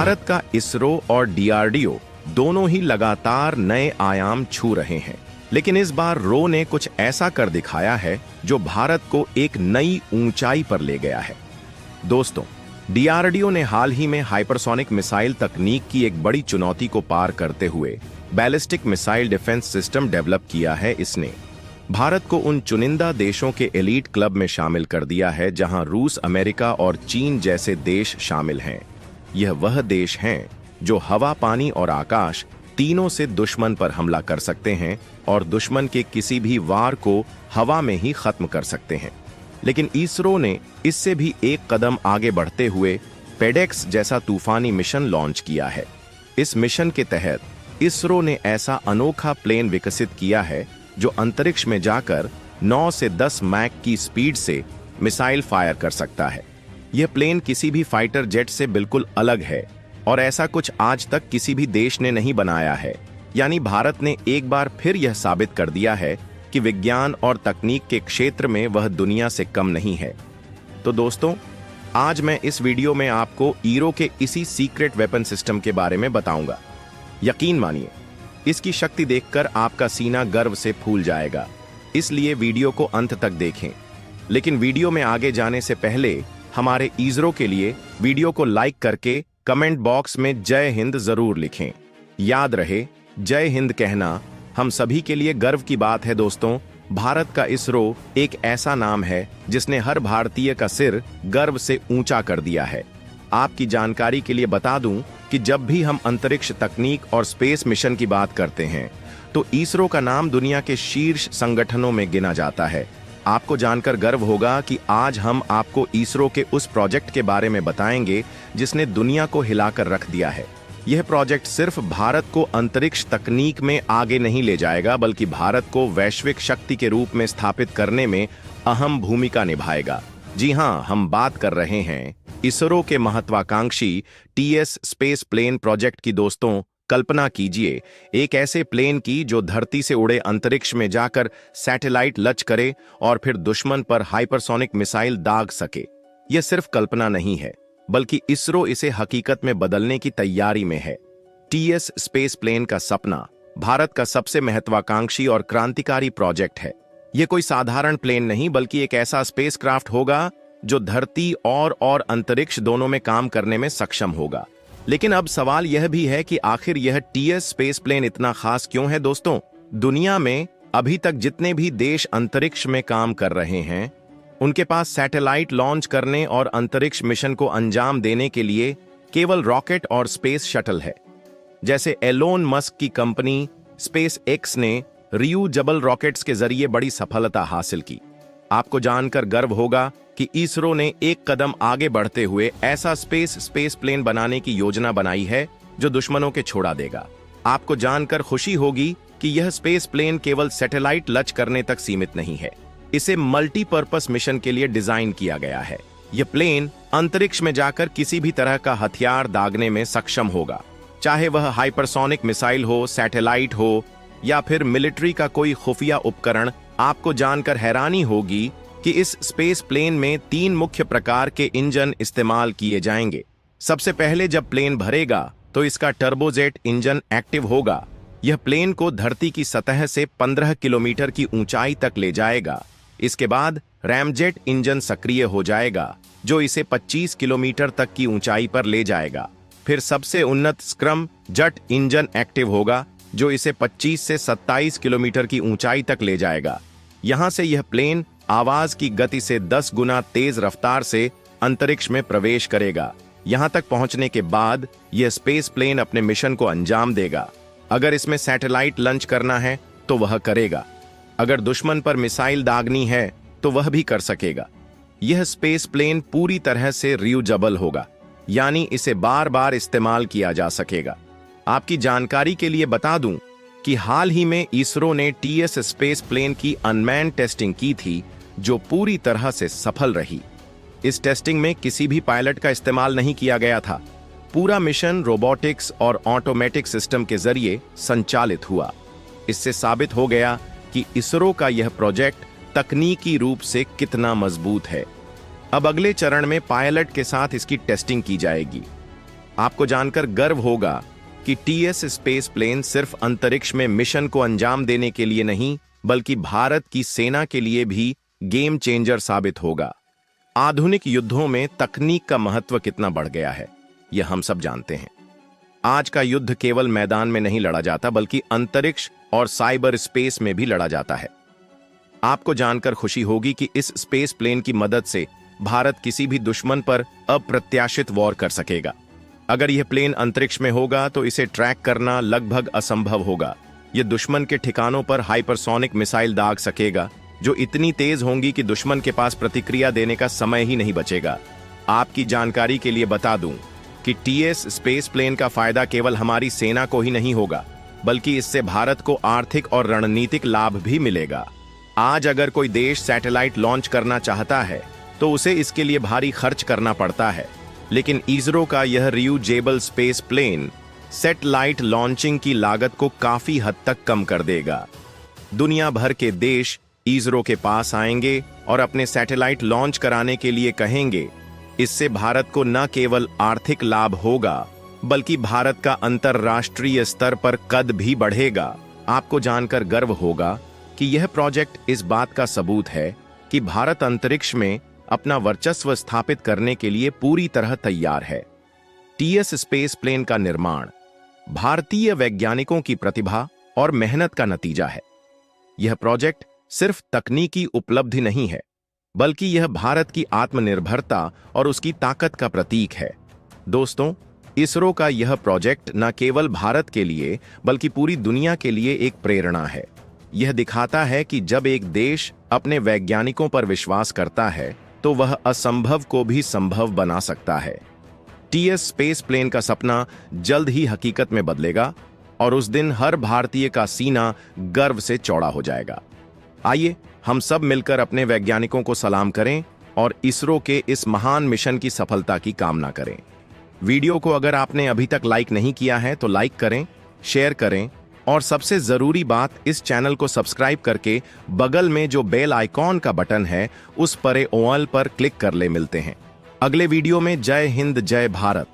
भारत का इसरो और डीआरडीओ दोनों ही लगातार नए आयाम छू रहे हैं, लेकिन इस बार रो ने कुछ ऐसा कर दिखाया है जो भारत को एक नई ऊंचाई पर ले गया है। दोस्तों, डीआरडीओ ने हाल ही में हाइपरसोनिक मिसाइल तकनीक की एक बड़ी चुनौती को पार करते हुए ballistic missile defence system develop किया है। इसने भारत को उन चुनिंदा देशों के एलीट क्लब में शामिल कर दिया है जहां रूस, अमेरिका और चीन जैसे देश शामिल हैं। यह वह देश हैं जो हवा, पानी और आकाश तीनों से दुश्मन पर हमला कर सकते हैं और दुश्मन के किसी भी वार को हवा में ही खत्म कर सकते हैं। लेकिन इसरो ने इससे भी एक कदम आगे बढ़ते हुए पेडेक्स जैसा तूफानी मिशन लॉन्च किया है। इस मिशन के तहत इसरो ने ऐसा अनोखा प्लेन विकसित किया है जो अंतरिक्ष में जाकर 9 से 10 मैक की स्पीड से मिसाइल फायर कर सकता है। यह प्लेन किसी भी फाइटर जेट से बिल्कुल अलग है और ऐसा कुछ आज तक किसी भी देश ने नहीं बनाया है। यानी भारत ने एक बार फिर यह साबित कर दिया है कि विज्ञान और तकनीक के क्षेत्र में वह दुनिया से कम नहीं है। तो दोस्तों, आज मैं इस वीडियो में आपको ईरो के इसी सीक्रेट वेपन सिस्टम के बारे में बताऊंगा। यकीन मानिए, इसकी शक्ति देखकर आपका सीना गर्व से फूल जाएगा, इसलिए वीडियो को अंत तक देखें। लेकिन वीडियो में आगे जाने से पहले हमारे इसरो के लिए वीडियो को लाइक करके कमेंट बॉक्स में जय हिंद जरूर लिखें। याद रहे, जय हिंद कहना हम सभी के लिए गर्व की बात है। दोस्तों, भारत का इसरो एक ऐसा नाम है जिसने हर भारतीय का सिर गर्व से ऊंचा कर दिया है। आपकी जानकारी के लिए बता दूं कि जब भी हम अंतरिक्ष तकनीक और स्पेस मिशन की बात करते हैं तो इसरो का नाम दुनिया के शीर्ष संगठनों में गिना जाता है। आपको जानकर गर्व होगा कि आज हम आपको इसरो के उस प्रोजेक्ट के बारे में बताएंगे जिसने दुनिया को हिलाकर रख दिया है। यह प्रोजेक्ट सिर्फ भारत को अंतरिक्ष तकनीक में आगे नहीं ले जाएगा, बल्कि भारत को वैश्विक शक्ति के रूप में स्थापित करने में अहम भूमिका निभाएगा। जी हां, हम बात कर रहे हैं इसरो के महत्वाकांक्षी टीएस स्पेस प्लेन प्रोजेक्ट की। दोस्तों, कल्पना कीजिए एक ऐसे प्लेन की जो धरती से उड़े, अंतरिक्ष में जाकर सैटेलाइट लॉन्च करे और फिर दुश्मन पर हाइपरसोनिक मिसाइल दाग सके। यह सिर्फ कल्पना नहीं है, बल्कि इसरो इसे हकीकत में बदलने की तैयारी में है। टीएस स्पेस प्लेन का सपना भारत का सबसे महत्वाकांक्षी और क्रांतिकारी प्रोजेक्ट है। यह कोई साधारण प्लेन नहीं, बल्कि एक ऐसा स्पेसक्राफ्ट होगा जो धरती और अंतरिक्ष दोनों में काम करने में सक्षम होगा। लेकिन अब सवाल यह भी है कि आखिर यह टीएस स्पेस प्लेन इतना खास क्यों है। दोस्तों, दुनिया में अभी तक जितने भी देश अंतरिक्ष में काम कर रहे हैं, उनके पास सैटेलाइट लॉन्च करने और अंतरिक्ष मिशन को अंजाम देने के लिए केवल रॉकेट और स्पेस शटल है। जैसे एलोन मस्क की कंपनी स्पेस एक्स ने रियूजेबल रॉकेट्स के जरिए बड़ी सफलता हासिल की। आपको जानकर गर्व होगा कि इसरो ने एक कदम आगे बढ़ते हुए ऐसा स्पेस प्लेन बनाने की योजना बनाई है जो दुश्मनों के छोड़ा देगा। आपको जानकर खुशी होगी कि यह स्पेस प्लेन केवल सैटेलाइट लॉन्च करने तक सीमित नहीं है, इसे मल्टीपर्पस मिशन के लिए डिजाइन किया गया है। यह प्लेन अंतरिक्ष में जाकर किसी भी तरह का हथियार दागने में सक्षम होगा, चाहे वह हाइपरसोनिक मिसाइल हो, सैटेलाइट हो या फिर मिलिट्री का कोई खुफिया उपकरण। आपको जानकर हैरानी होगी कि इस स्पेस प्लेन में 3 मुख्य प्रकार के इंजन इस्तेमाल किए जाएंगे। सबसे पहले जब प्लेन भरेगा तो इसका टर्बोजेट इंजन एक्टिव होगा। यह प्लेन को धरती की सतह से 15 किलोमीटर की ऊंचाई तक ले जाएगा। इसके बाद रैमजेट इंजन सक्रिय हो जाएगा जो इसे 25 किलोमीटर तक की ऊंचाई पर ले जाएगा। फिर सबसे उन्नत स्क्रम जेट इंजन एक्टिव होगा जो इसे 25 से 27 किलोमीटर की ऊंचाई तक ले जाएगा। यहां से यह प्लेन आवाज की गति से 10 गुना तेज रफ्तार से अंतरिक्ष में प्रवेश करेगा। यहां तक पहुंचने के बाद यह स्पेस प्लेन अपने मिशन को अंजाम देगा। अगर इसमें सैटेलाइट लॉन्च करना है तो वह करेगा। अगर दुश्मन पर मिसाइल दागनी है तो वह भी कर सकेगा। यह स्पेस प्लेन पूरी तरह से रियूजेबल होगा, यानी इसे बार बार इस्तेमाल किया जा सकेगा। आपकी जानकारी के लिए बता दूं कि हाल ही में इसरो ने टीएस स्पेस प्लेन की अनमैन्ड टेस्टिंग की थी जो पूरी तरह से सफल रही। इस टेस्टिंग में किसी भी पायलट का इस्तेमाल नहीं किया गया था। पूरा मिशन रोबोटिक्स और ऑटोमेटिक सिस्टम के जरिए संचालित हुआ। इससे साबित हो गया कि इसरो का यह प्रोजेक्ट तकनीकी रूप से कितना मजबूत है। अब अगले चरण में पायलट के साथ इसकी टेस्टिंग की जाएगी। आपको जानकर गर्व होगा कि टीएस स्पेस प्लेन सिर्फ अंतरिक्ष में मिशन को अंजाम देने के लिए नहीं, बल्कि भारत की सेना के लिए भी गेम चेंजर साबित होगा। आधुनिक युद्धों में तकनीक का महत्व कितना बढ़ गया है, यह हम सब जानते हैं। आज का युद्ध केवल मैदान में नहीं लड़ा जाता, बल्कि अंतरिक्ष और साइबर स्पेस में भी लड़ा जाता है। आपको जानकर खुशी होगी कि इस स्पेस प्लेन की मदद से भारत किसी भी दुश्मन पर अप्रत्याशित वॉर कर सकेगा। अगर यह प्लेन अंतरिक्ष में होगा तो इसे ट्रैक करना लगभग असंभव होगा। यह दुश्मन के ठिकानों पर हाइपरसोनिक मिसाइल दाग सकेगा, जो इतनी तेज होंगी कि दुश्मन के पास प्रतिक्रिया देने का समय ही नहीं बचेगा। आपकी जानकारी के लिए बता दूं कि टीएस स्पेस प्लेन का फायदा केवल हमारी सेना को ही नहीं होगा, बल्कि इससे भारत को आर्थिक और रणनीतिक लाभ भी मिलेगा। आज अगर कोई देश सैटेलाइट लॉन्च करना चाहता है तो उसे इसके लिए भारी खर्च करना पड़ता है, लेकिन इसरो का यह reusable space plane satellite launching की लागत को काफी हद तक कम कर देगा। दुनिया भर के देश इसरो के पास आएंगे और अपने सैटेलाइट लॉन्च कराने के लिए कहेंगे। इससे भारत को न केवल आर्थिक लाभ होगा, बल्कि भारत का अंतर्राष्ट्रीय स्तर पर कद भी बढ़ेगा। आपको जानकर गर्व होगा कि यह प्रोजेक्ट इस बात का सबूत है कि भारत अंतरिक्ष में अपना वर्चस्व स्थापित करने के लिए पूरी तरह तैयार है। टीएस स्पेस प्लेन का निर्माण भारतीय वैज्ञानिकों की प्रतिभा और मेहनत का नतीजा है। यह प्रोजेक्ट सिर्फ तकनीकी उपलब्धि नहीं है, बल्कि यह भारत की आत्मनिर्भरता और उसकी ताकत का प्रतीक है। दोस्तों, इसरो का यह प्रोजेक्ट न केवल भारत के लिए बल्कि पूरी दुनिया के लिए एक प्रेरणा है। यह दिखाता है कि जब एक देश अपने वैज्ञानिकों पर विश्वास करता है तो वह असंभव को भी संभव बना सकता है। टीएस स्पेस प्लेन का सपना जल्द ही हकीकत में बदलेगा और उस दिन हर भारतीय का सीना गर्व से चौड़ा हो जाएगा। आइए हम सब मिलकर अपने वैज्ञानिकों को सलाम करें और इसरो के इस महान मिशन की सफलता की कामना करें। वीडियो को अगर आपने अभी तक लाइक नहीं किया है तो लाइक करें, शेयर करें और सबसे जरूरी बात, इस चैनल को सब्सक्राइब करके बगल में जो बेल आइकॉन का बटन है उस पर ऑल पर क्लिक कर ले। मिलते हैं अगले वीडियो में। जय हिंद, जय भारत।